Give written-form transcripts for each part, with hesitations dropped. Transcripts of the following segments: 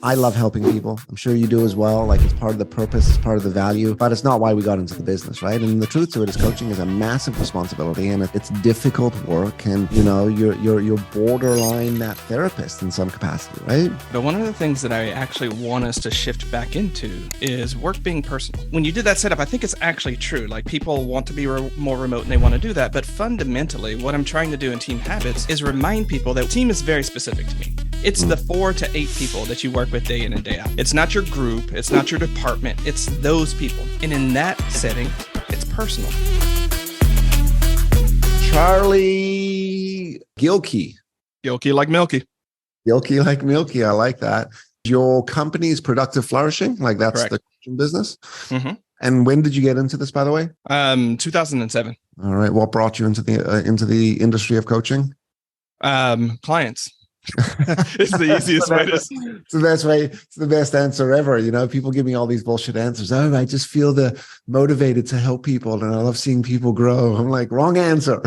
I love helping people. I'm sure you do as well. Like it's part of the purpose, it's part of the value, but it's not why we got into the business, right? And the truth to it is coaching is a massive responsibility and it's difficult work. And you're borderline that therapist in some capacity, right? But one of the things that I actually want us to shift back into is work being personal. When you did that setup, I think it's actually true. Like people want to be more remote and they want to do that. But fundamentally, what I'm trying to do in Team Habits is remind people that team is very specific to me. It's the 4 to 8 people that you work with day in and day out. It's not your group. It's not your department. It's those people. And in that setting, it's personal. Charlie Gilkey. Gilkey like Milky. Gilkey like Milky. I like that. Your company's Productive Flourishing. Like that's Correct. the coaching business. Mm-hmm. And when did you get into this, by the way? 2007. All right. What brought you into the industry of coaching? Clients. It's the easiest way to. It's the best way. It's the best answer ever. You know, people give me all these bullshit answers. Oh, I just feel motivated to help people, and I love seeing people grow. I'm like, wrong answer.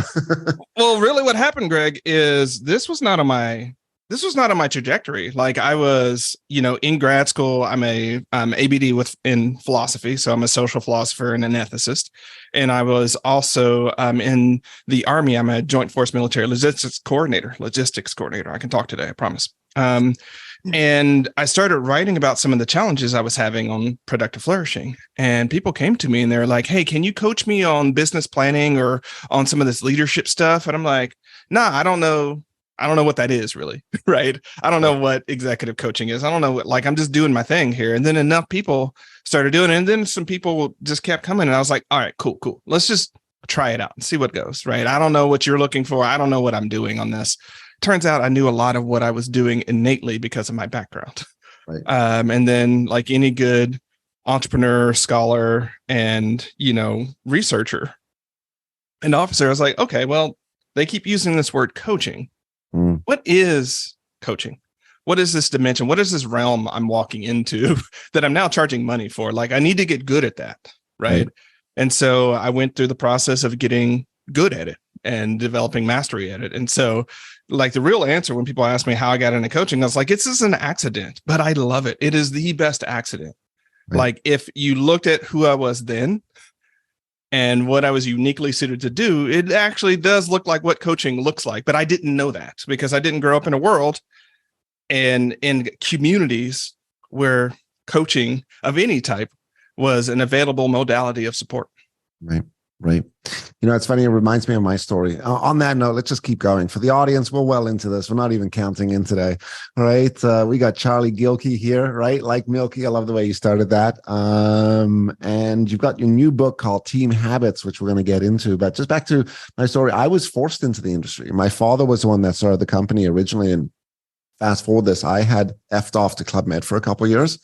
Well, really, what happened, Greg, is this was not on my trajectory. Like I was, in grad school, I'm ABD in philosophy. So I'm a social philosopher and an ethicist. And I was also in the Army. I'm a Joint Force Military Logistics Coordinator. I can talk today, I promise. And I started writing about some of the challenges I was having on Productive Flourishing. And people came to me and they're like, hey, can you coach me on business planning or on some of this leadership stuff? And I'm like, nah, I don't know what that is really, right? I don't know what executive coaching is. I don't know I'm just doing my thing here. And then enough people started doing it. And then some people just kept coming. And I was like, all right, cool. Let's just try it out and see what goes, right? I don't know what you're looking for. I don't know what I'm doing on this. Turns out I knew a lot of what I was doing innately because of my background. Right. And then like any good entrepreneur, scholar, and, researcher and officer, I was like, okay, well, they keep using this word coaching. What is coaching? What is this dimension? What is this realm I'm walking into that I'm now charging money for? Like I need to get good at that. Right. And so I went through the process of getting good at it and developing mastery at it. And so like the real answer when people ask me how I got into coaching, I was like, it's just an accident, but I love it. It is the best accident. Right. Like if you looked at who I was then, and what I was uniquely suited to do, it actually does look like what coaching looks like. But I didn't know that because I didn't grow up in a world and in communities where coaching of any type was an available modality of support. Right. It's funny. It reminds me of my story. On that note, let's just keep going. For the audience, we're well into this. We're not even counting in today. All right. We got Charlie Gilkey here, right? Like Milky. I love the way you started that. And you've got your new book called Team Habits, which we're going to get into. But just back to my story, I was forced into the industry. My father was the one that started the company originally. And fast forward this, I had effed off to Club Med for a couple of years.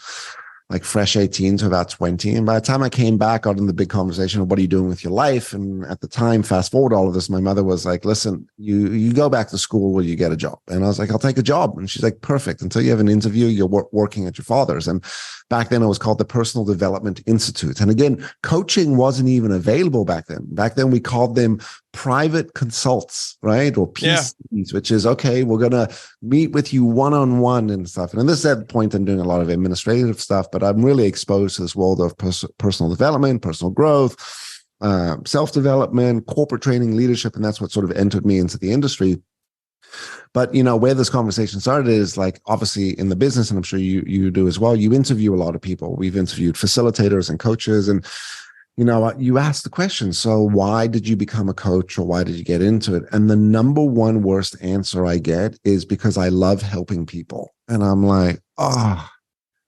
Like fresh 18 to about 20. And by the time I came back, got in the big conversation of what are you doing with your life? And at the time, fast forward all of this, my mother was like, listen, you go back to school, will you get a job? And I was like, I'll take a job. And she's like, perfect. Until you have an interview, you're working at your father's. And back then it was called the Personal Development Institute. And again, coaching wasn't even available back then. Back then we called them private consults, right? Or PCs, which is, okay, we're going to meet with you one-on-one and stuff. And this is at the point I'm doing a lot of administrative stuff, but I'm really exposed to this world of personal development, personal growth, self-development, corporate training, leadership. And that's what sort of entered me into the industry. But, where this conversation started is like, obviously in the business, and I'm sure you do as well, you interview a lot of people. We've interviewed facilitators and coaches, and you ask the question, so why did you become a coach or why did you get into it? And the number one worst answer I get is because I love helping people. And I'm like,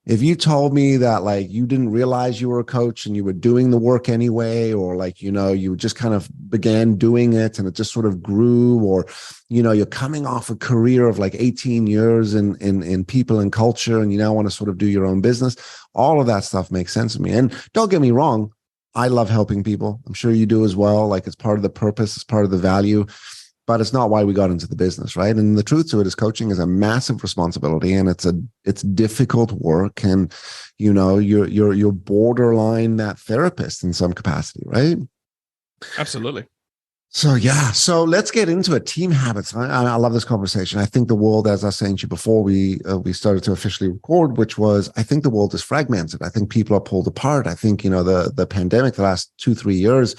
if you told me that like you didn't realize you were a coach and you were doing the work anyway, or like, you just kind of began doing it and it just sort of grew, or, you're coming off a career of like 18 years in people and culture and you now want to sort of do your own business, all of that stuff makes sense to me. And don't get me wrong, I love helping people. I'm sure you do as well. Like it's part of the purpose, it's part of the value, but it's not why we got into the business, right? And the truth to it is coaching is a massive responsibility and it's difficult work. And, you're borderline that therapist in some capacity, right? Absolutely. So let's get into it. Team habits. I love this conversation. I think the world, as I was saying to you before we started to officially record, which was, I think the world is fragmented. I think people are pulled apart. I think, the pandemic, the last 2-3 years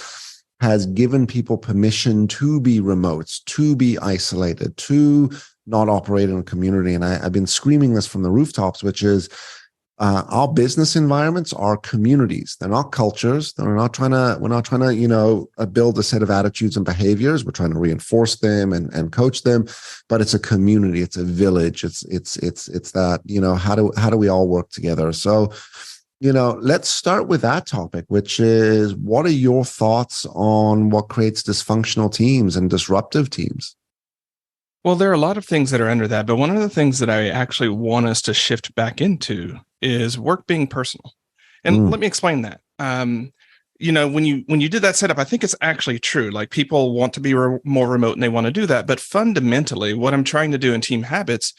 has given people permission to be remote, to be isolated, to not operate in a community. And I've been screaming this from the rooftops, which is, our business environments are communities. They're not cultures. We're not trying to, build a set of attitudes and behaviors. We're trying to reinforce them and coach them, but it's a community. It's a village. It's that, how do we all work together? So, let's start with that topic, which is, what are your thoughts on what creates dysfunctional teams and disruptive teams? Well, there are a lot of things that are under that, but one of the things that I actually want us to shift back into is work being personal. And let me explain that. When you did that setup, I think it's actually true. Like, people want to be more remote and they want to do that. But fundamentally, what I'm trying to do in team habits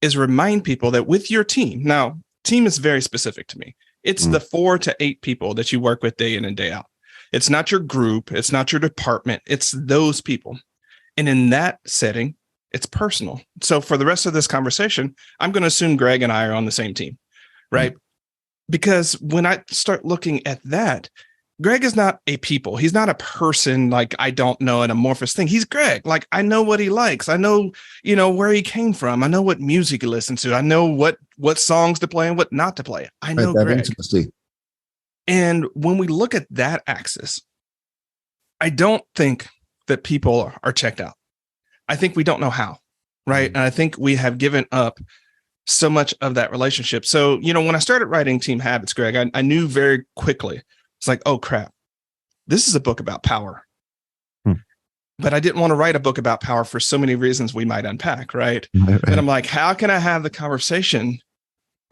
is remind people that with your team, now, team is very specific to me. It's the 4 to 8 people that you work with day in and day out. It's not your group. It's not your department. It's those people. And in that setting, it's personal. So for the rest of this conversation, I'm going to assume Greg and I are on the same team, right? Because when I start looking at that, Greg is not a people. He's not a person, like, I don't know, an amorphous thing. He's Greg. Like, I know what he likes. I know, where he came from. I know what music he listens to. I know what songs to play and what not to play. I know Greg. Intimacy. And when we look at that axis, I don't think that people are checked out. I think we don't know how, right? And I think we have given up so much of that relationship. So, when I started writing Team Habits, Greg, I knew very quickly, it's like, oh crap, this is a book about power. But I didn't want to write a book about power for so many reasons we might unpack, right? And I'm like, how can I have the conversation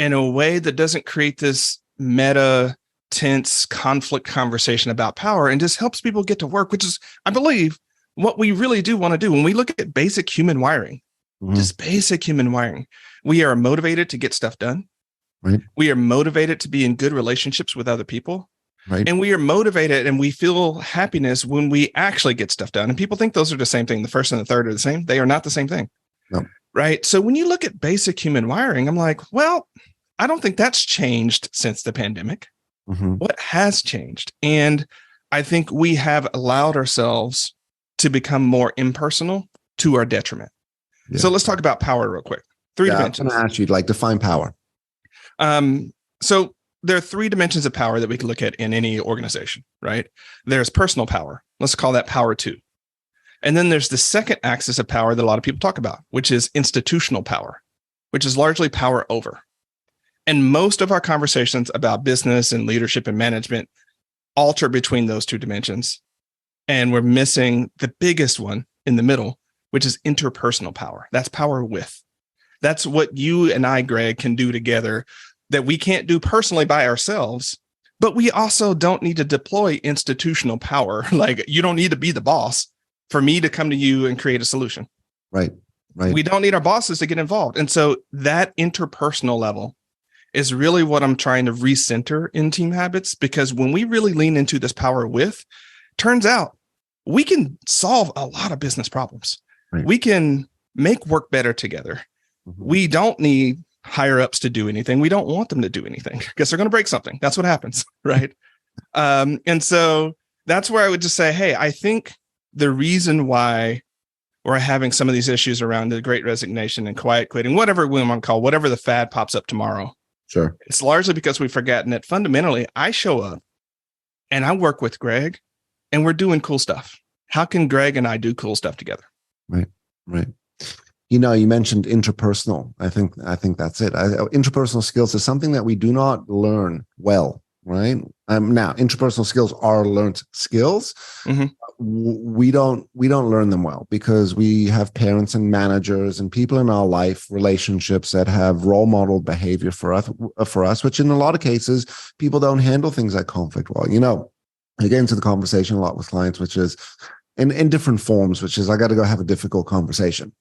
in a way that doesn't create this meta, tense conflict conversation about power and just helps people get to work, which is, I believe, what we really do want to do. When we look at basic human wiring, just basic human wiring, we are motivated to get stuff done. Right. We are motivated to be in good relationships with other people. Right. And we are motivated and we feel happiness when we actually get stuff done. And people think those are the same thing. The first and the third are the same. They are not the same thing. No. Right. So when you look at basic human wiring, I'm like, well, I don't think that's changed since the pandemic. What has changed? And I think we have allowed ourselves to become more impersonal to our detriment. Yeah. So let's talk about power real quick. 3 dimensions. I'm going to ask you, define power. So there are 3 dimensions of power that we can look at in any organization, right? There's personal power. Let's call that power 2. And then there's the second axis of power that a lot of people talk about, which is institutional power, which is largely power over. And most of our conversations about business and leadership and management alter between those 2 dimensions. And we're missing the biggest one in the middle, which is interpersonal power. That's power with. That's what you and I, Greg, can do together that we can't do personally by ourselves, but we also don't need to deploy institutional power. Like, you don't need to be the boss for me to come to you and create a solution. Right. We don't need our bosses to get involved. And so that interpersonal level is really what I'm trying to recenter in Team Habits, because when we really lean into this power with, turns out we can solve a lot of business problems. Right. We can make work better together. We don't need higher ups to do anything. We don't want them to do anything because they're going to break something. That's what happens, right? And so that's where I would just say, hey, I think the reason why we're having some of these issues around the Great Resignation and quiet quitting, whatever we want to call, whatever the fad pops up tomorrow, sure, it's largely because we've forgotten that fundamentally I show up and I work with Greg and we're doing cool stuff. How can Greg and I do cool stuff together? Right. You mentioned interpersonal. I think that's it. Interpersonal skills is something that we do not learn well, right? Now, interpersonal skills are learned skills. We don't learn them well because we have parents and managers and people in our life, relationships that have role modeled behavior for us, which in a lot of cases, people don't handle things like conflict well. I get into the conversation a lot with clients, which is in different forms, which is I got to go have a difficult conversation.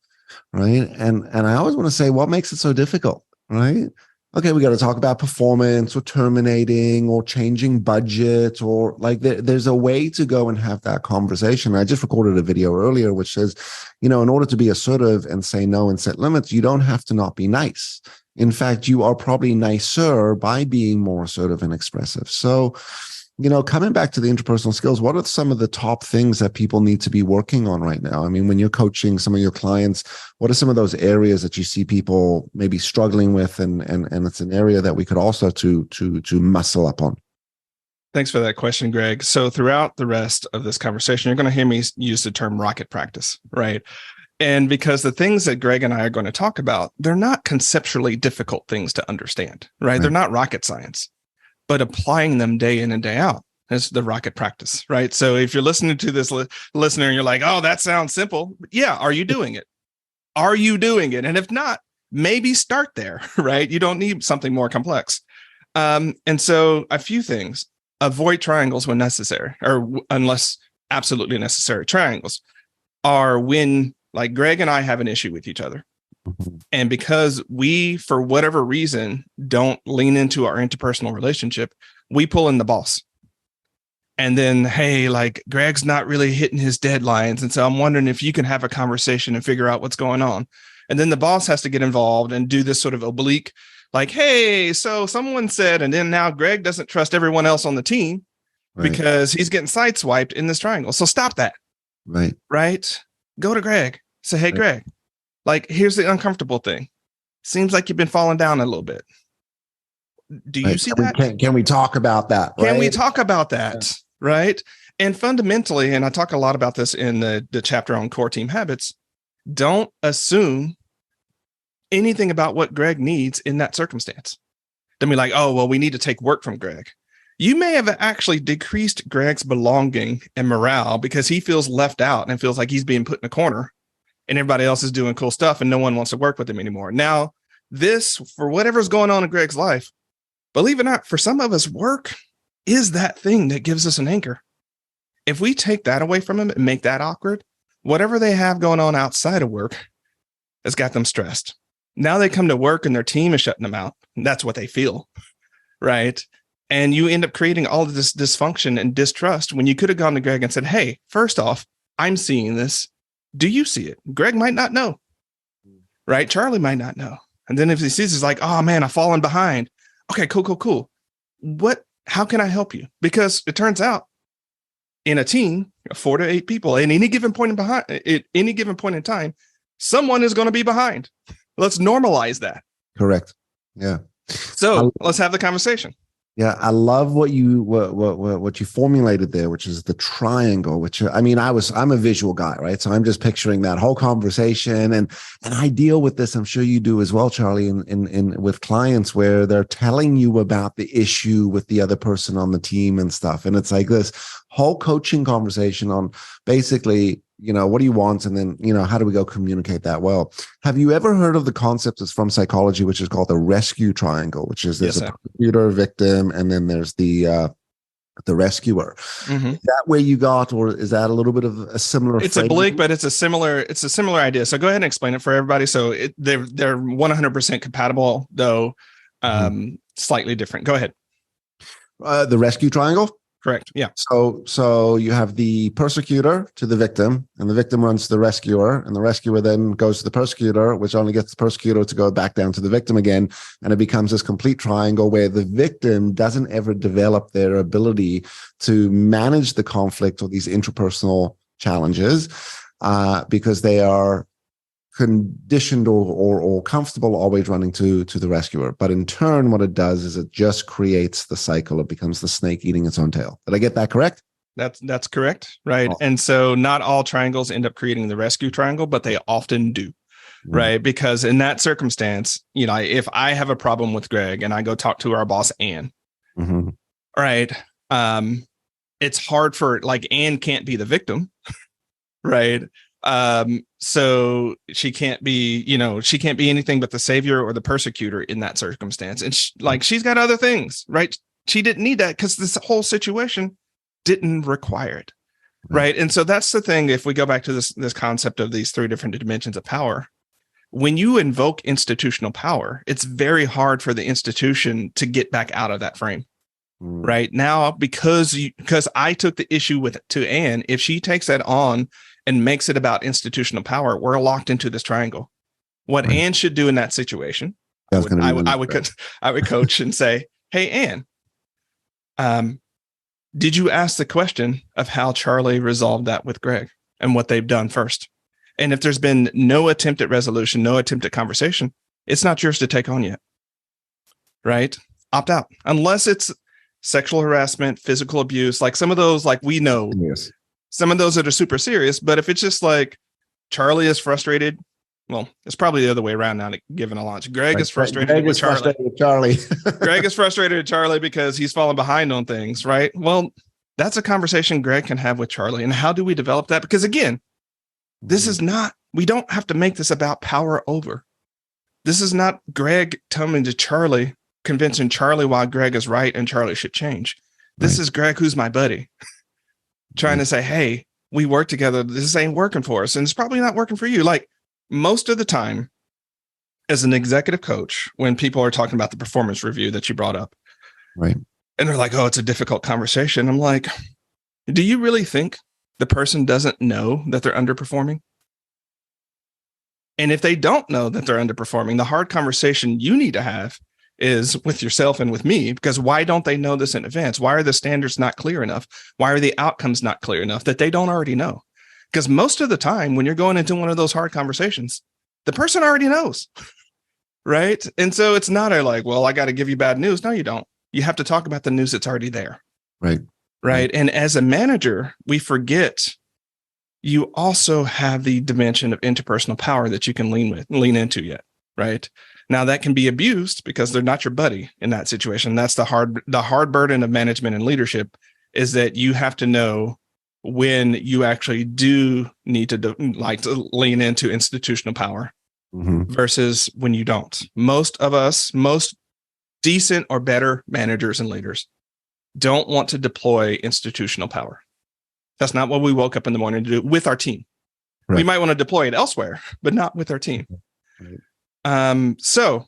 Right. And I always want to say, what makes it so difficult? Right. okay, we got to talk about performance or terminating or changing budget, or like there's a way to go and have that conversation. I just recorded a video earlier which says, in order to be assertive and say no and set limits, you don't have to not be nice. In fact, you are probably nicer by being more assertive and expressive. So, coming back to the interpersonal skills, what are some of the top things that people need to be working on right now? I mean, when you're coaching some of your clients, what are some of those areas that you see people maybe struggling with, and it's an area that we could also to muscle up on? Thanks for that question, Greg. So throughout the rest of this conversation, you're going to hear me use the term rocket practice, right? And because the things that Greg and I are going to talk about, they're not conceptually difficult things to understand, right? They're not rocket science. But applying them day in and day out is the rocket practice, right? So if you're listening to this listener and you're like, oh, that sounds simple. Yeah. Are you doing it? Are you doing it? And if not, maybe start there, right? You don't need something more complex. And so a few things: avoid triangles when necessary, or unless absolutely necessary. Triangles are when, like, Greg and I have an issue with each other. And because we, for whatever reason, don't lean into our interpersonal relationship, we pull in the boss. And then, hey, like, Greg's not really hitting his deadlines. And so I'm wondering if you can have a conversation and figure out what's going on. And then the boss has to get involved and do this sort of oblique, like, hey, so someone said, and then now Greg doesn't trust everyone else on the team because he's getting sideswiped in this triangle. So stop that. Right. Go to Greg. Say, hey, Greg. Like, here's the uncomfortable thing. Seems like you've been falling down a little bit. Do you see that? Can we talk about that? Can we talk about that? Yeah. Right. And fundamentally, and I talk a lot about this in the chapter on core team habits, don't assume anything about what Greg needs in that circumstance. Don't be like, oh, well, we need to take work from Greg. You may have actually decreased Greg's belonging and morale because he feels left out and feels like he's being put in a corner. And everybody else is doing cool stuff and no one wants to work with him anymore. Now, this, for whatever's going on in Greg's life, believe it or not, for some of us, work is that thing that gives us an anchor. If we take that away from him and make that awkward, whatever they have going on outside of work has got them stressed. Now they come to work and their team is shutting them out. That's what they feel, right? And you end up creating all of this dysfunction and distrust when you could have gone to Greg and said, hey, first off, I'm seeing this. Do you see it? Greg might not know, right? Charlie might not know. And then if he sees, he's like, oh man, I've fallen behind. Okay, cool. How can I help you? Because it turns out in a team of 4 to 8 people, at any given point in time, someone is going to be behind. Let's normalize that. Correct. Yeah. So let's have the conversation. Yeah, I love what you formulated there, which is the triangle. Which, I mean, I'm a visual guy, right? So I'm just picturing that whole conversation, and I deal with this. I'm sure you do as well, Charlie, in with clients where they're telling you about the issue with the other person on the team and stuff, and it's like this whole coaching conversation on basically, what do you want? And then, how do we go communicate that well? Have you ever heard of the concept that's from psychology, which is called the rescue triangle, which is there's a persecutor, victim, and then there's the rescuer. Mm-hmm. Is that where you got, or is that a little bit of a similar? It's oblique, but it's a similar idea. So go ahead and explain it for everybody. So they're 100% compatible, though slightly different. Go ahead. The rescue triangle. Correct. Yeah. So you have the persecutor to the victim, and the victim runs to the rescuer, and the rescuer then goes to the persecutor, which only gets the persecutor to go back down to the victim again. And it becomes this complete triangle where the victim doesn't ever develop their ability to manage the conflict or these interpersonal challenges because they are conditioned or comfortable always running to the rescuer. But in turn, what it does is it just creates the cycle. It becomes the snake eating its own tail. Did I get that correct? That's correct. Right. Oh. And so not all triangles end up creating the rescue triangle, but they often do. Mm-hmm. Right. Because in that circumstance, if I have a problem with Greg and I go talk to our boss, Ann, mm-hmm. right. It's hard for, like, Ann can't be the victim. Right. So she can't be anything but the savior or the persecutor in that circumstance. And she's got other things, right? She didn't need that because this whole situation didn't require it. Right. And so that's the thing. If we go back to this concept of these 3 different dimensions of power, when you invoke institutional power, it's very hard for the institution to get back out of that frame. Right now, because I took the issue to Anne, if she takes that on and makes it about institutional power, we're locked into this triangle. What Anne should do in that situation, I would coach and say, hey, Anne, did you ask the question of how Charlie resolved that with Greg and what they've done first? And if there's been no attempt at resolution, no attempt at conversation, it's not yours to take on yet. Right? Opt out. Unless it's sexual harassment, physical abuse, like some of those, like we know, some of those that are super serious. But if it's just like Charlie is frustrated, well, it's probably the other way around now, given a launch. Greg is frustrated with Charlie. Greg is frustrated with Charlie because he's falling behind on things, right? Well, that's a conversation Greg can have with Charlie. And how do we develop that? Because again, this is not, we don't have to make this about power over. This is not Greg coming to Charlie, convincing Charlie why Greg is right and Charlie should change. This is Greg, who's my buddy, trying to say, hey, we work together. This ain't working for us. And it's probably not working for you. Like most of the time as an executive coach, when people are talking about the performance review that you brought up, right, and they're like, oh, it's a difficult conversation. I'm like, do you really think the person doesn't know that they're underperforming? And if they don't know that they're underperforming, the hard conversation you need to have is with yourself and with me, because why don't they know this in advance? Why are the standards not clear enough? Why are the outcomes not clear enough that they don't already know? Because most of the time when you're going into one of those hard conversations, the person already knows, right? And so it's not like, well, I got to give you bad news. No, you don't. You have to talk about the news that's already there. Right. And as a manager, we forget you also have the dimension of interpersonal power that you can lean into yet. Right. Now that can be abused because they're not your buddy in that situation. That's the hard burden of management and leadership, is that you have to know when you actually do need to lean into institutional power versus when you don't. Most of us, most decent or better managers and leaders don't want to deploy institutional power. That's not what we woke up in the morning to do with our team. Right. We might want to deploy it elsewhere, but not with our team. Right. So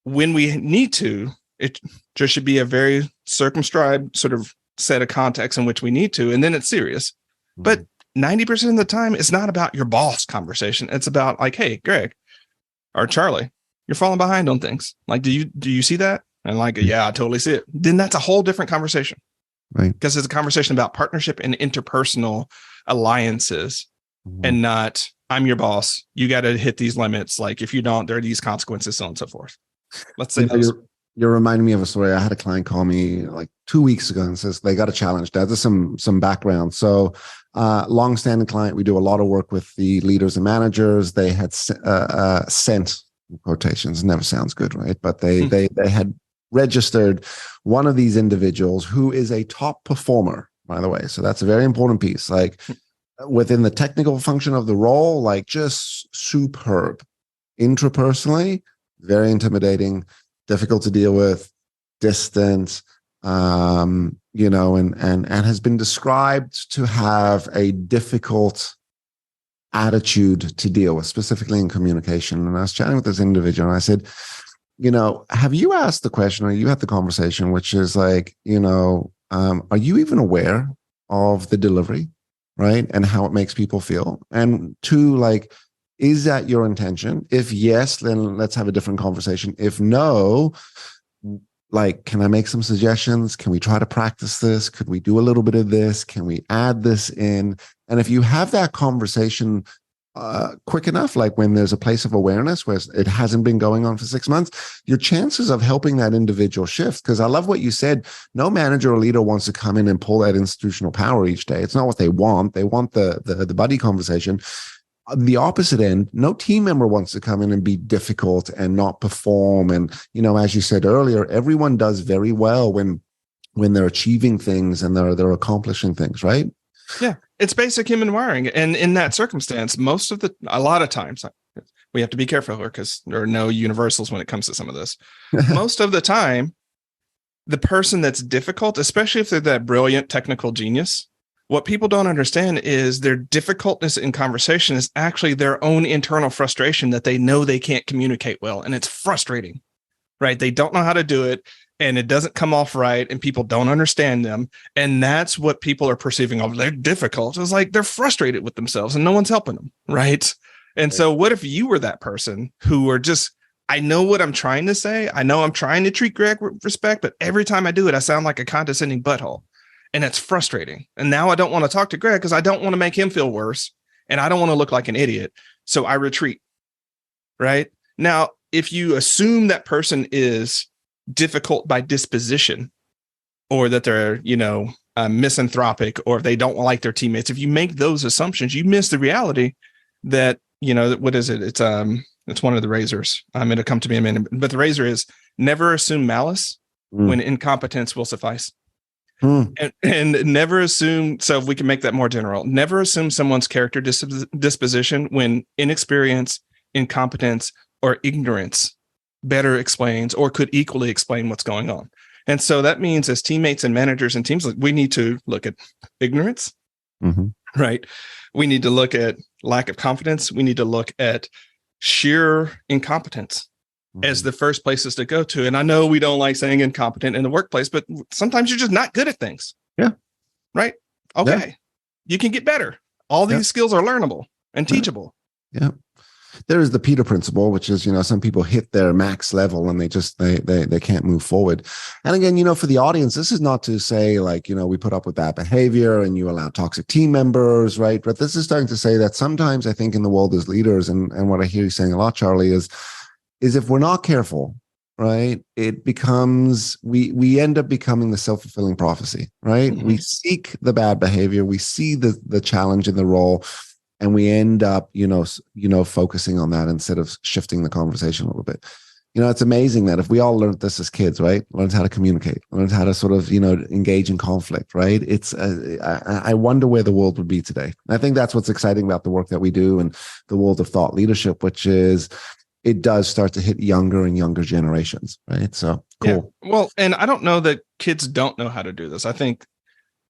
when we need to, there should be a very circumscribed sort of set of context in which we need to, and then it's serious. But 90% of the time, it's not about your boss conversation. It's about like, hey, Greg or Charlie, you're falling behind on things. Like, do you see that? And like, yeah, I totally see it. Then that's a whole different conversation. Right. Because it's a conversation about partnership and interpersonal alliances and not, I'm your boss. You got to hit these limits. Like if you don't, there are these consequences, so on and so forth. Let's say you're reminding me of a story. I had a client call me like 2 weeks ago and says they got a challenge. Now, there's some background. So long-standing client, we do a lot of work with the leaders and managers. They had sent quotations, never sounds good, right? But they had registered one of these individuals who is a top performer, by the way. So that's a very important piece. Like within the technical function of the role, like just superb. Intrapersonally, very intimidating, difficult to deal with, distant, and has been described to have a difficult attitude to deal with, specifically in communication. And I was chatting with this individual and I said, have you asked the question, or you had the conversation, which is like, are you even aware of the delivery, right? And how it makes people feel? And two, like, is that your intention? If yes, then let's have a different conversation. If no, like, can I make some suggestions? Can we try to practice this? Could we do a little bit of this? Can we add this in? And if you have that conversation quick enough, like when there's a place of awareness where it hasn't been going on for 6 months, your chances of helping that individual shift. Because I love what you said. No manager or leader wants to come in and pull that institutional power each day. It's not what they want. They want the buddy conversation. The opposite end, no team member wants to come in and be difficult and not perform. And, as you said earlier, everyone does very well when they're achieving things and they're accomplishing things, right? Yeah, it's basic human wiring. And in that circumstance, a lot of times, we have to be careful here because there are no universals when it comes to some of this. Most of the time, the person that's difficult, especially if they're that brilliant technical genius, What people don't understand is their difficultness in conversation is actually their own internal frustration that they know they can't communicate well. And it's frustrating, right? They don't know how to do it and it doesn't come off right and people don't understand them. And that's what people are perceiving of. They're difficult. It's like they're frustrated with themselves and no one's helping them, right? And so what if you were that person who are just, I know what I'm trying to say. I know I'm trying to treat Greg with respect, but every time I do it, I sound like a condescending butthole. And it's frustrating. And now I don't want to talk to Greg because I don't want to make him feel worse. And I don't want to look like an idiot. So I retreat. Right now, if you assume that person is difficult by disposition or that they're, misanthropic or if they don't like their teammates, if you make those assumptions, you miss the reality that, what is it? It's one of the razors. It'll come to me in a minute. But the razor is never assume malice when incompetence will suffice. And never assume, so if we can make that more general, never assume someone's character disposition when inexperience, incompetence, or ignorance better explains or could equally explain what's going on. And so that means as teammates and managers and teams, we need to look at ignorance, right? We need to look at lack of confidence. We need to look at sheer incompetence as the first places to go to. And I know we don't like saying incompetent in the workplace, but sometimes you're just not good at things. Yeah. Right. Okay. Yeah. You can get better. All these skills are learnable and teachable. Yeah. There is the Peter principle, which is, some people hit their max level and they just, they can't move forward. And again, for the audience, this is not to say like, we put up with bad behavior and you allow toxic team members, right? But this is starting to say that sometimes I think in the world as leaders, and what I hear you saying a lot, Charlie, is if we're not careful, right, it becomes, we end up becoming the self-fulfilling prophecy, right? We seek the bad behavior, we see the challenge in the role, and we end up, focusing on that instead of shifting the conversation a little bit. It's amazing that if we all learned this as kids, right, learned how to communicate, learned how to sort of, engage in conflict, right? It's, I wonder where the world would be today. And I think that's what's exciting about the work that we do and the world of thought leadership, which is, it does start to hit younger and younger generations, right? So cool. Yeah. Well, and I don't know that kids don't know how to do this. I think,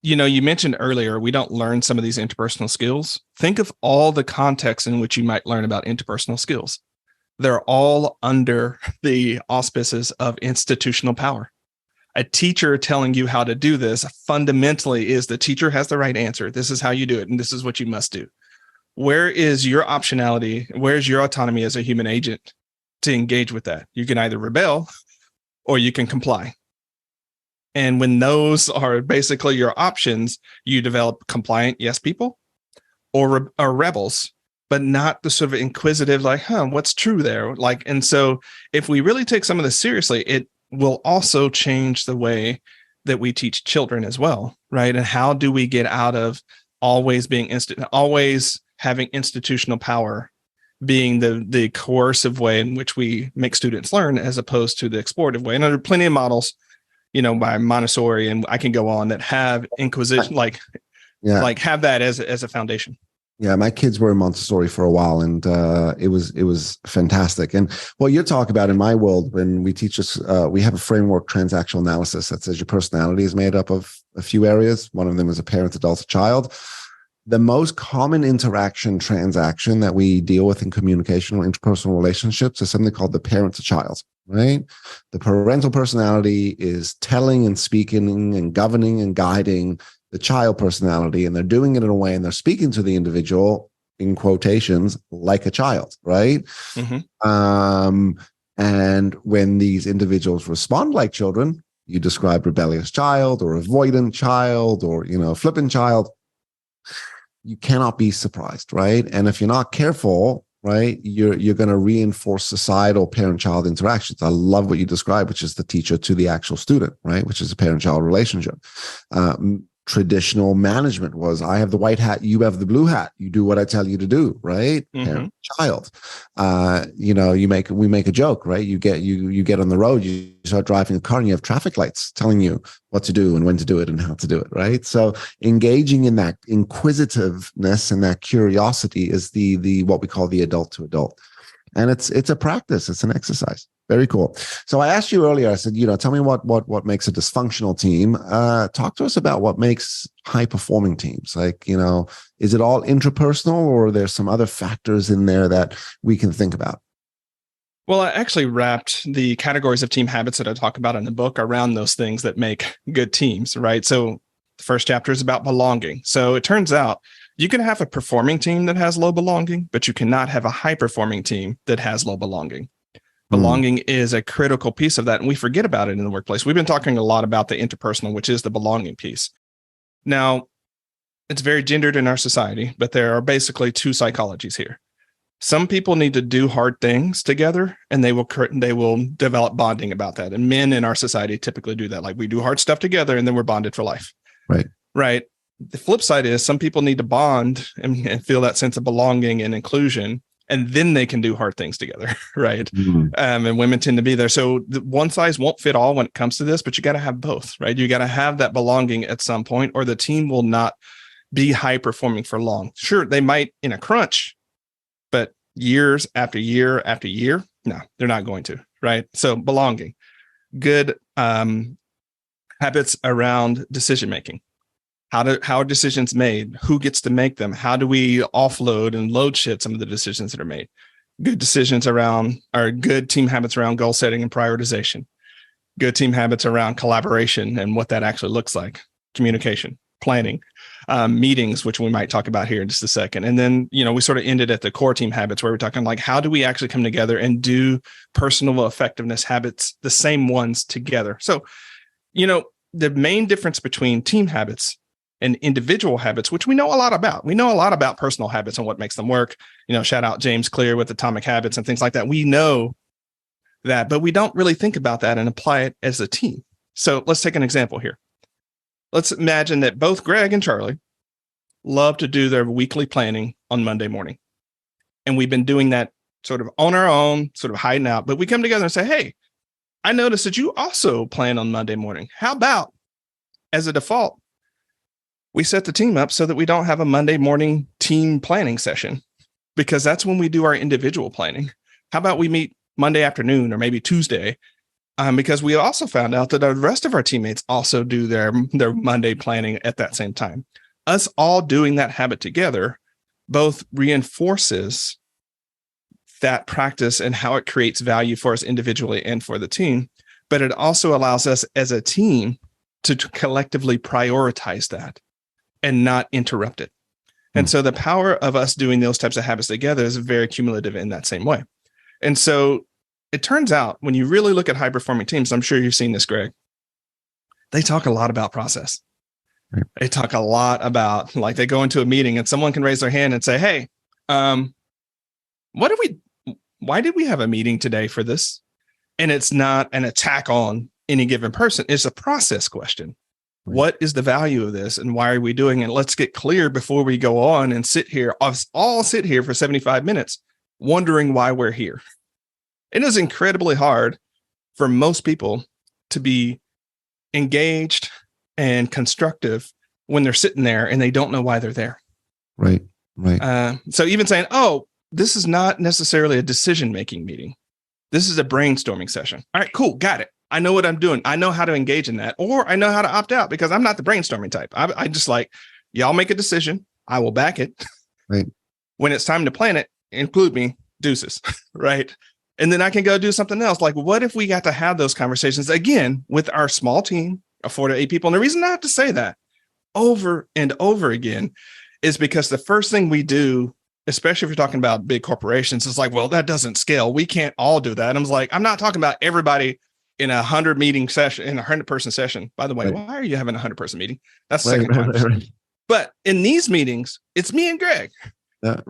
you mentioned earlier, we don't learn some of these interpersonal skills. Think of all the contexts in which you might learn about interpersonal skills. They're all under the auspices of institutional power. A teacher telling you how to do this fundamentally is the teacher has the right answer. This is how you do it. And this is what you must do. Where is your optionality? Where's your autonomy as a human agent to engage with that? You can either rebel or you can comply. And when those are basically your options, you develop compliant yes people or rebels, but not the sort of inquisitive, like, what's true there? Like, and so if we really take some of this seriously, it will also change the way that we teach children as well, right? And how do we get out of always being always having institutional power being the coercive way in which we make students learn as opposed to the explorative way. And there are plenty of models, by Montessori, and I can go on, that have inquisition, like have that as a foundation. Yeah, my kids were in Montessori for a while, and it was fantastic. And what you're talking about in my world, when we teach us, we have a framework, transactional analysis, that says your personality is made up of a few areas. One of them is a parent, adult, child. The most common transaction that we deal with in communication or interpersonal relationships is something called the parent to child, right? The parental personality is telling and speaking and governing and guiding the child personality, and they're doing it in a way, and they're speaking to the individual, in quotations, like a child, right? And when these individuals respond like children, you describe rebellious child or avoidant child or, flippant child, you cannot be surprised, right? And if you're not careful, right, you're going to reinforce societal parent-child interactions. I love what you described, which is the teacher to the actual student, right, which is a parent-child relationship. Traditional management was, I have the white hat, you have the blue hat. You do what I tell you to do, right? Parent, child. We make a joke, right? You get on the road, you start driving a car, and you have traffic lights telling you what to do and when to do it and how to do it, right? So engaging in that inquisitiveness and that curiosity is the what we call the adult to adult, and it's a practice, it's an exercise. Very cool. So I asked you earlier, I said, tell me what makes a dysfunctional team. Talk to us about what makes high performing teams. Like, is it all intrapersonal, or are there some other factors in there that we can think about? Well, I actually wrapped the categories of team habits that I talk about in the book around those things that make good teams, right? So the first chapter is about belonging. So it turns out you can have a performing team that has low belonging, but you cannot have a high performing team that has low belonging. Belonging is a critical piece of that, and we forget about it in the workplace. We've been talking a lot about the interpersonal, which is the belonging piece. Now, it's very gendered in our society, but there are basically two psychologies here. Some people need to do hard things together, and they will develop bonding about that. And men in our society typically do that. Like, we do hard stuff together, and then we're bonded for life. Right. The flip side is some people need to bond and feel that sense of belonging and inclusion, and then they can do hard things together, right? And women tend to be there. So one size won't fit all when it comes to this, but you got to have both, right? You got to have that belonging at some point, or the team will not be high performing for long. Sure, they might in a crunch, but years after year after year, no, they're not going to, right? So belonging, good habits around decision-making. How are decisions made? Who gets to make them? How do we offload and load shift some of the decisions that are made? Good decisions around, or good team habits around goal setting and prioritization. Good team habits around collaboration and what that actually looks like. Communication, planning, meetings, which we might talk about here in just a second. And then, we sort of ended at the core team habits, where we're talking like, how do we actually come together and do personal effectiveness habits, the same ones together? So, the main difference between team habits and individual habits, which we know a lot about. We know a lot about personal habits and what makes them work. Shout out James Clear with Atomic Habits and things like that. We know that, but we don't really think about that and apply it as a team. So let's take an example here. Let's imagine that both Greg and Charlie love to do their weekly planning on Monday morning. And we've been doing that sort of on our own, sort of hiding out, but we come together and say, hey, I noticed that you also plan on Monday morning. How about, as a default, we set the team up so that we don't have a Monday morning team planning session, because that's when we do our individual planning. How about we meet Monday afternoon or maybe Tuesday? Because we also found out that the rest of our teammates also do their Monday planning at that same time. Us all doing that habit together both reinforces that practice and how it creates value for us individually and for the team, but it also allows us as a team to collectively prioritize that and not interrupt it. And so the power of us doing those types of habits together is very cumulative in that same way. And so it turns out when you really look at high performing teams, I'm sure you've seen this, Greg, they talk a lot about process. Right. They talk a lot about, like, they go into a meeting and someone can raise their hand and say, hey, why did we have a meeting today for this? And it's not an attack on any given person. It's a process question. What is the value of this and why are we doing it? Let's get clear before we go on and sit here for 75 minutes wondering why we're here. It is incredibly hard for most people to be engaged and constructive when they're sitting there and they don't know why they're there. Right. So even saying, oh, this is not necessarily a decision-making meeting. This is a brainstorming session. All right, cool. Got it. I know what I'm doing. I know how to engage in that, or I know how to opt out because I'm not the brainstorming type. I just like, y'all make a decision. I will back it. Right. When it's time to plan it, include me, deuces. Right. And then I can go do something else. Like, what if we got to have those conversations again with our small team of 4 to 8 people? And the reason I have to say that over and over again is because the first thing we do, especially if you're talking about big corporations, is like, well, that doesn't scale. We can't all do that. And I was like, I'm not talking about everybody in a 100 meeting session, in a 100-person session. By the way, Why are you having a 100-person meeting? That's the second time. Right. But in these meetings, it's me and Greg,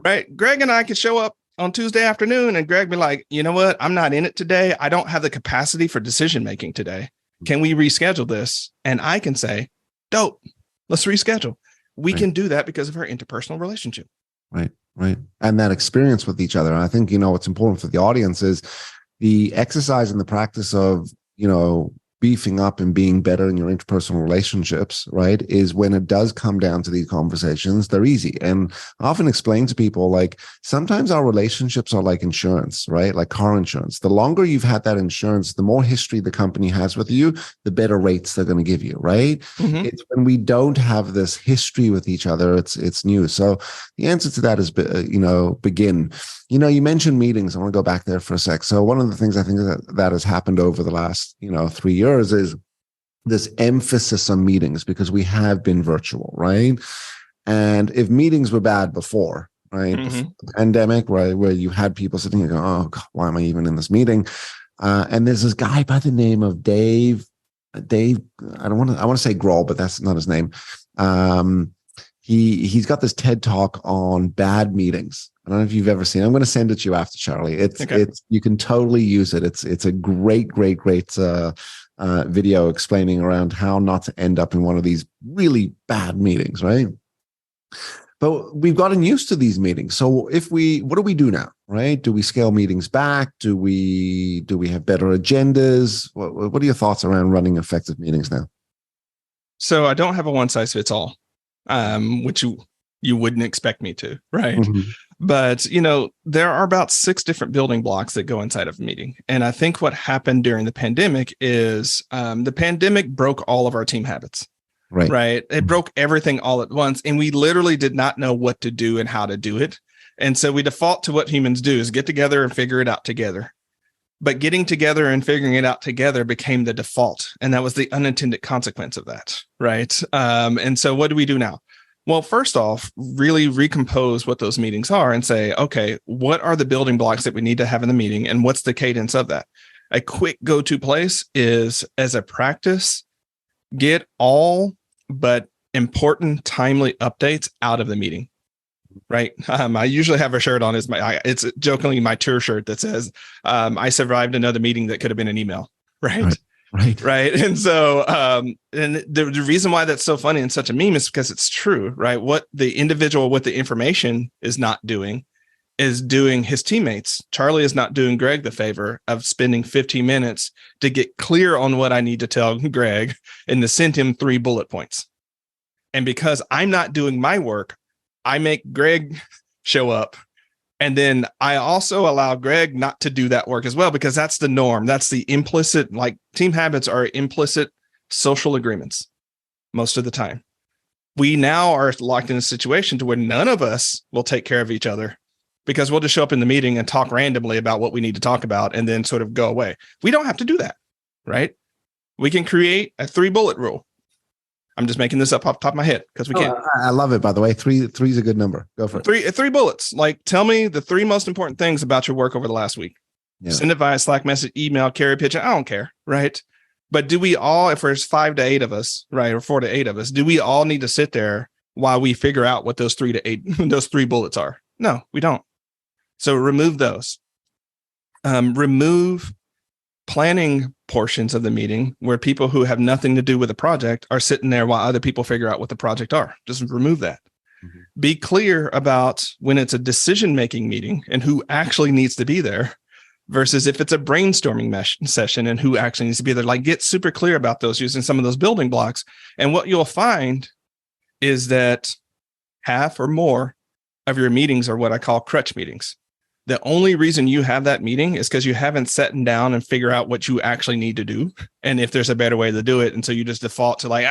right? Greg and I could show up on Tuesday afternoon and Greg be like, you know what? I'm not in it today. I don't have the capacity for decision-making today. Can we reschedule this? And I can say, dope, let's reschedule. We can do that because of our interpersonal relationship. Right. And that experience with each other. And I think, what's important for the audience is the exercise and the practice of, beefing up and being better in your interpersonal relationships, right, is when it does come down to these conversations, they're easy. And I often explain to people, like, sometimes our relationships are like insurance, right? Like car insurance. The longer you've had that insurance, the more history the company has with you, the better rates they're going to give you, right? Mm-hmm. It's when we don't have this history with each other, it's new. So the answer to that is, begin. You mentioned meetings. I want to go back there for a sec. So one of the things I think that has happened over the last, 3 years is this emphasis on meetings, because we have been virtual, right? And if meetings were bad before, right, before the pandemic, right, where you had people sitting here going, oh, God, why am I even in this meeting? And there's this guy by the name of Dave, I want to say Grohl, but that's not his name. He's got this TED talk on bad meetings. I don't know if you've ever seen it. I'm going to send it to you after, Charlie. It's you can totally use it. It's a great video explaining around how not to end up in one of these really bad meetings, right? But we've gotten used to these meetings. So what do we do now, right? Do we scale meetings back? Do we have better agendas? What are your thoughts around running effective meetings now? So I don't have a one size fits all, which you wouldn't expect me to, right? Mm-hmm. But, there are about 6 different building blocks that go inside of a meeting. And I think what happened during the pandemic is the pandemic broke all of our team habits. Right. It broke everything all at once. And we literally did not know what to do and how to do it. And so we default to what humans do, is get together and figure it out together. But getting together and figuring it out together became the default. And that was the unintended consequence of that. Right. And so what do we do now? Well, first off, really recompose what those meetings are and say, okay, what are the building blocks that we need to have in the meeting? And what's the cadence of that? A quick go-to place is, as a practice, get all but important, timely updates out of the meeting, right? I usually have a shirt on, it's jokingly my tour shirt that says, I survived another meeting that could have been an email, right? Right. And so, and the reason why that's so funny and such a meme is because it's true, right? What the individual with the information is not doing is doing his teammates. Charlie is not doing Greg the favor of spending 15 minutes to get clear on what I need to tell Greg and to send him 3 bullet points. And because I'm not doing my work, I make Greg show up. And then I also allow Greg not to do that work as well, because that's the norm. That's the implicit, like, team habits are implicit social agreements most of the time. We now are locked in a situation to where none of us will take care of each other, because we'll just show up in the meeting and talk randomly about what we need to talk about and then sort of go away. We don't have to do that, right? We can create a 3-bullet rule. I'm just making this up off the top of my head because we can't. I love it, by the way. Three's a good number. Go for it. 3 bullets. Like, tell me the 3 most important things about your work over the last week. Yeah. Send it via Slack message, email, carry pigeon. I don't care, right? But do we all, if there's 5 to 8 of us, right, or 4 to 8 of us, do we all need to sit there while we figure out what those 3 to 8, those 3 bullets are? No, we don't. So remove those. Remove planning portions of the meeting where people who have nothing to do with the project are sitting there while other people figure out what the project are. Just remove that. Mm-hmm. Be clear about when it's a decision-making meeting and who actually needs to be there versus if it's a brainstorming session and who actually needs to be there. Like, get super clear about those using some of those building blocks. And what you'll find is that half or more of your meetings are what I call crutch meetings. The only reason you have that meeting is because you haven't sat down and figure out what you actually need to do. And if there's a better way to do it. And so you just default to like,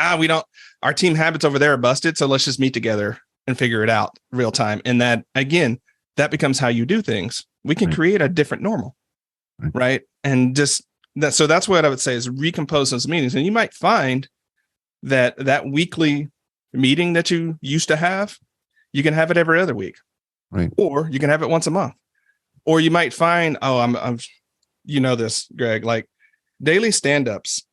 our team habits over there are busted. So let's just meet together and figure it out real time. And that, again, that becomes how you do things. We can create a different normal, right? And just that. So that's what I would say is recompose those meetings. And you might find that weekly meeting that you used to have, you can have it every other week, right? Or you can have it once a month. Or you might find, I'm this, Greg, like, daily stand-ups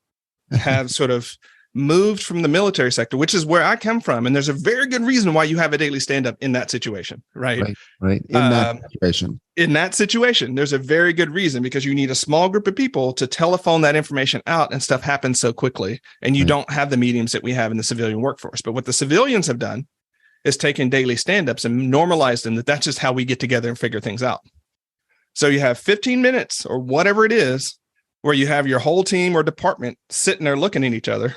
have sort of moved from the military sector, which is where I come from. And there's a very good reason why you have a daily stand-up in that situation, right? Right. In that situation, there's a very good reason, because you need a small group of people to telephone that information out, and stuff happens so quickly. And you don't have the mediums that we have in the civilian workforce. But what the civilians have done is taken daily stand-ups and normalized them, that's just how we get together and figure things out. So you have 15 minutes or whatever it is where you have your whole team or department sitting there looking at each other,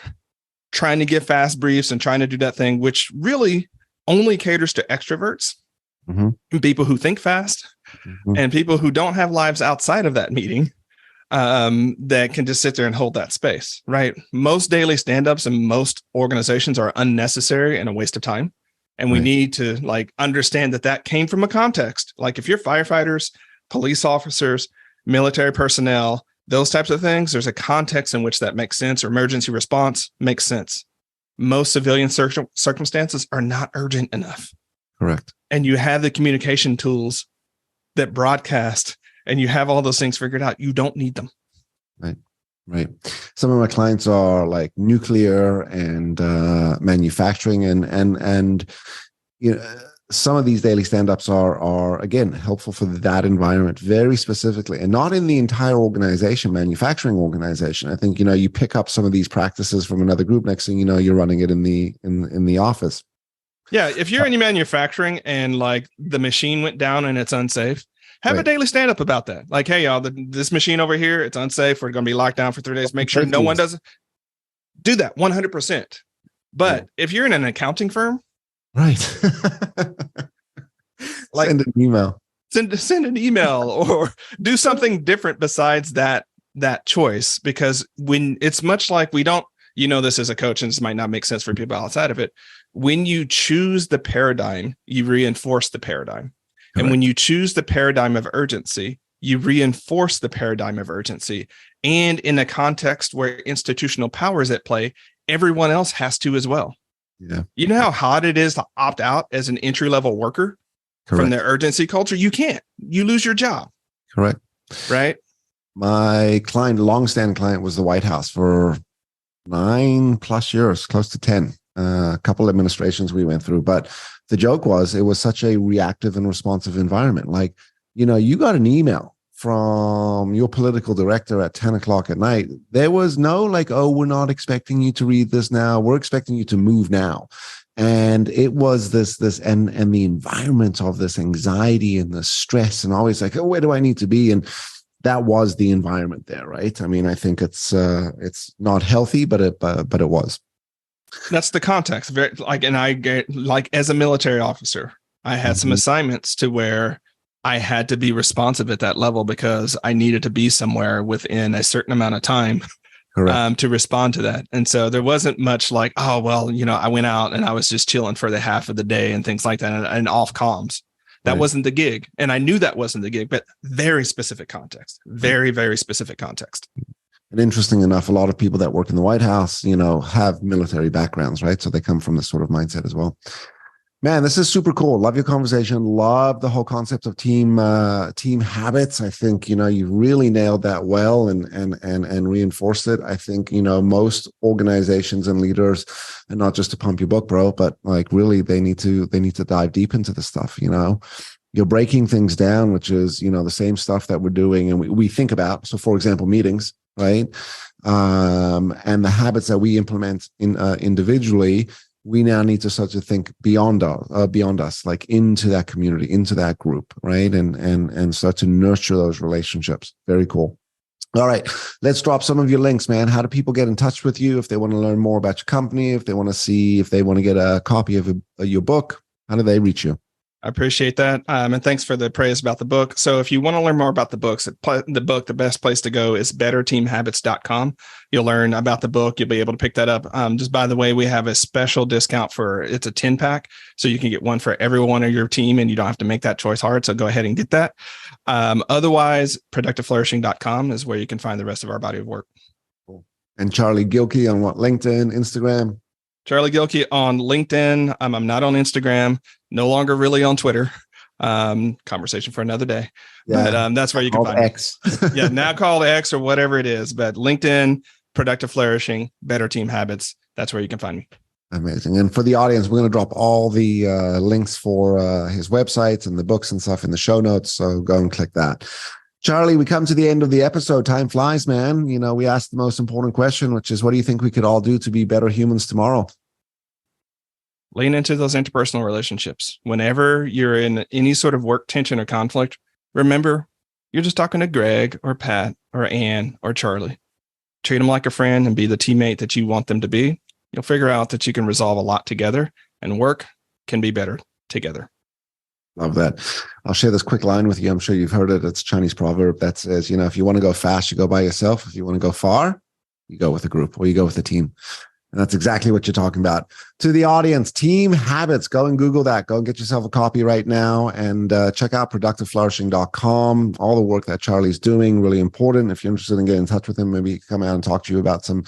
trying to give fast briefs and trying to do that thing, which really only caters to extroverts, people who think fast, and people who don't have lives outside of that meeting, that can just sit there and hold that space, right? Most daily stand-ups in most organizations are unnecessary and a waste of time. And we need to like understand that came from a context. Like if you're firefighters, police officers, military personnel, those types of things, there's a context in which that makes sense, or emergency response makes sense. Most civilian circumstances are not urgent enough. Correct. And you have the communication tools that broadcast, and you have all those things figured out. You don't need them. Right. Some of my clients are like nuclear and manufacturing, and you know, some of these daily stand-ups are again helpful for that environment very specifically, and not in the entire organization, manufacturing organization. I think, you know, you pick up some of these practices from another group. Next thing you know, you're running it in the office. Yeah, if you're in your manufacturing and like the machine went down and it's unsafe, have a daily stand-up about that. Like, hey, y'all, this machine over here, it's unsafe. We're going to be locked down for 3 days. Make sure no one does it. Do that 100%. But if you're in an accounting firm, right. Like, send an email. Send an email or do something different besides that choice. Because when it's much like we don't, you know, this as a coach, and this might not make sense for people outside of it. When you choose the paradigm, you reinforce the paradigm. Correct. And when you choose the paradigm of urgency, you reinforce the paradigm of urgency. And in a context where institutional power is at play, everyone else has to as well. Yeah. You know how hard it is to opt out as an entry-level worker from their urgency culture? You can't. You lose your job. Correct. Right? My client, long-standing client, was the White House for 9+ years, close to 10. A couple of administrations we went through. But the joke was, it was such a reactive and responsive environment. Like, you know, you got an email from your political director at 10 o'clock at night. There was no like, oh, we're not expecting you to read this now. We're expecting you to move now. And it was this, and the environment of this anxiety and the stress, and always like, oh, where do I need to be? And that was the environment there, right? I mean, I think it's not healthy, but it was. That's the context. Very like, and I get like, as a military officer, I had some assignments to where I had to be responsive at that level because I needed to be somewhere within a certain amount of time to respond to that. And so there wasn't much like, oh, well, you know, I went out and I was just chilling for the half of the day and things like that, and off comms. That wasn't the gig. And I knew that wasn't the gig, but very specific context, very, very specific context. And interesting enough, a lot of people that work in the White House, you know, have military backgrounds, right? So they come from this sort of mindset as well. Man, this is super cool. Love your conversation. Love the whole concept of team habits. I think, you know, you really nailed that well and reinforced it. I think, you know, most organizations and leaders, and not just to pump your book, bro, but like really they need to dive deep into this stuff. You know, you're breaking things down, which is, you know, the same stuff that we're doing and we think about. So for example, meetings, right? And the habits that we implement individually, we now need to start to think beyond us, like into that community, into that group, right? And start to nurture those relationships. Very cool. All right, let's drop some of your links, man. How do people get in touch with you if they want to learn more about your company, if they want to get a copy of your book? How do they reach you? I appreciate that. And thanks for the praise about the book. So if you want to learn more about the the best place to go is betterteamhabits.com. You'll learn about the book. You'll be able to pick that up. Just by the way, we have a special discount it's a 10-pack. So you can get one for everyone on your team and you don't have to make that choice hard. So go ahead and get that. Otherwise, productiveflourishing.com is where you can find the rest of our body of work. Cool. And Charlie Gilkey on what? LinkedIn, Instagram? Charlie Gilkey on LinkedIn. I'm not on Instagram, no longer really on Twitter. Conversation for another day. Yeah, but that's where you can find X. Yeah, now called X or whatever it is. But LinkedIn, Productive Flourishing, Better Team Habits. That's where you can find me. Amazing. And for the audience, we're going to drop all the links for his websites and the books and stuff in the show notes. So go and click that. Charlie, we come to the end of the episode. Time flies, man. You know, we asked the most important question, which is, what do you think we could all do to be better humans tomorrow? Lean into those interpersonal relationships. Whenever you're in any sort of work tension or conflict, remember you're just talking to Greg or Pat or Ann or Charlie. Treat them like a friend and be the teammate that you want them to be. You'll figure out that you can resolve a lot together, and work can be better together. Love that. I'll share this quick line with you. I'm sure you've heard it. It's a Chinese proverb that says, if you want to go fast, you go by yourself. If you want to go far, you go with a group or you go with a team. And that's exactly what you're talking about. To the audience, team habits, go and Google that. Go and get yourself a copy right now and check out productiveflourishing.com. All the work that Charlie's doing, really important. If you're interested in getting in touch with him, maybe he can come out and talk to you about some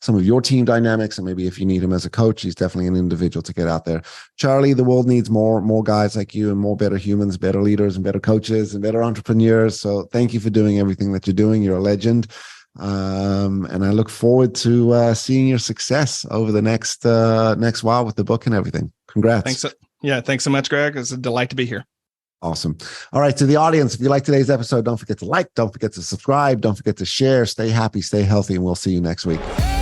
of your team dynamics. And maybe if you need him as a coach, he's definitely an individual to get out there. Charlie, the world needs more guys like you and more better humans, better leaders and better coaches and better entrepreneurs. So thank you for doing everything that you're doing. You're a legend. And I look forward to seeing your success over the next while with the book and everything. Congrats. Thanks so much, Greg. It's a delight to be here. Awesome. All right, to the audience, if you like today's episode, don't forget to like, don't forget to subscribe, don't forget to share. Stay happy, stay healthy, and we'll see you next week.